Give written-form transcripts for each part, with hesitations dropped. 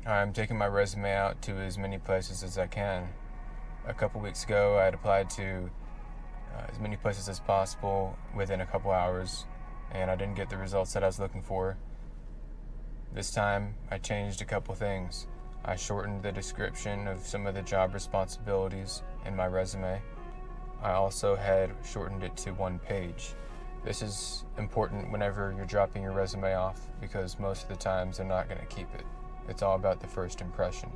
I'm taking my resume out to as many places as I can. A couple weeks ago, I had applied to as many places as possible within a couple hours, and I didn't get the results that I was looking for. This time, I changed a couple things. I shortened the description of some of the job responsibilities in my resume. I also had shortened it to 1 page. This is important whenever you're dropping your resume off because most of the times they're not going to keep it. It's all about the first impression.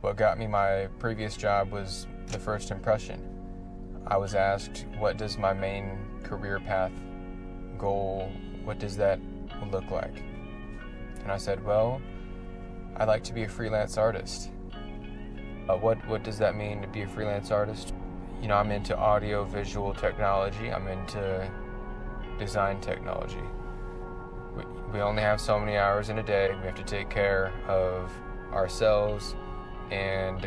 What got me my previous job was the first impression. I was asked, what does my main career path goal, what does that look like? And I said, well, I'd like to be a freelance artist. What does that mean to be a freelance artist? You know, I'm into audio visual technology. I'm into design technology. We only have so many hours in a day. We have to take care of ourselves and,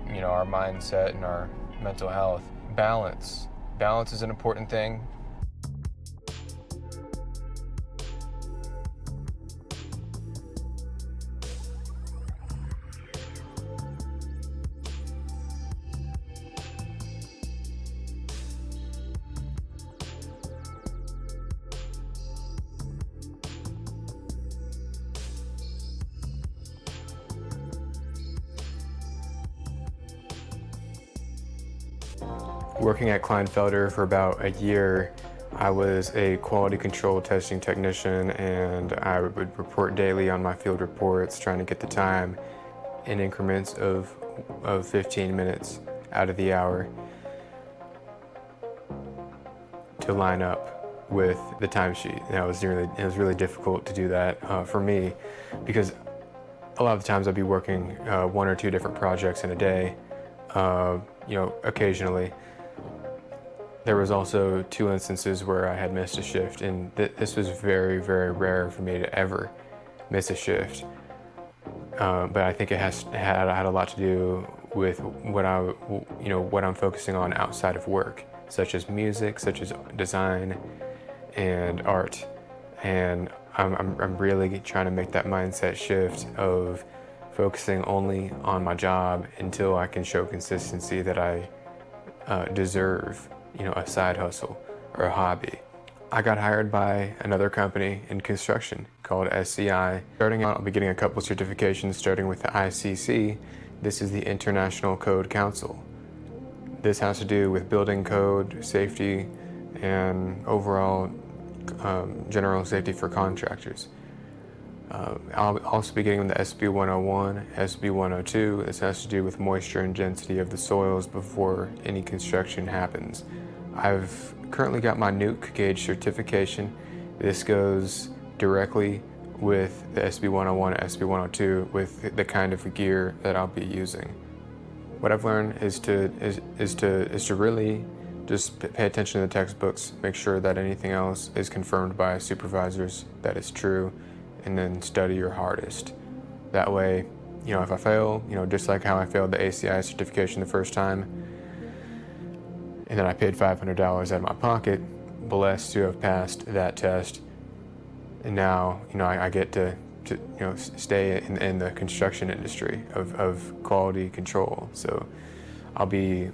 you know, our mindset and our mental health. Balance is an important thing. Working at Kleinfelder for about a year, I was a quality control testing technician, and I would report daily on my field reports, trying to get the time in increments of 15 minutes out of the hour to line up with the timesheet. And it was really difficult to do that for me because a lot of the times I'd be working 1 or 2 different projects in a day, occasionally. There was also 2 instances where I had missed a shift, and this was very, very rare for me to ever miss a shift. But I think it had a lot to do with what I'm focusing on outside of work, such as music, such as design and art. And I'm really trying to make that mindset shift of focusing only on my job until I can show consistency that I deserve, a side hustle or a hobby. I got hired by another company in construction called SCI. Starting out, I'll be getting a couple certifications, starting with the ICC. This is the International Code Council. This has to do with building code, safety, and overall general safety for contractors. I'll also be getting the SB 101, SB 102. This has to do with moisture and density of the soils before any construction happens. I've currently got my nuke gauge certification. This goes directly with the SB 101 and SB 102 with the kind of gear that I'll be using. What I've learned is to really just pay attention to the textbooks, make sure that anything else is confirmed by supervisors that it's true, and then study your hardest. That way, if I fail, just like how I failed the ACI certification the first time, and then I paid $500 out of my pocket, blessed to have passed that test. And now, I get to stay in the construction industry of quality control. So I'll be,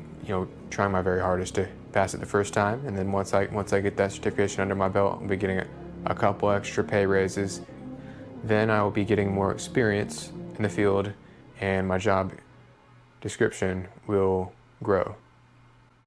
trying my very hardest to pass it the first time. And then once I get that certification under my belt, I'll be getting a couple extra pay raises. Then I will be getting more experience in the field, and my job description will grow.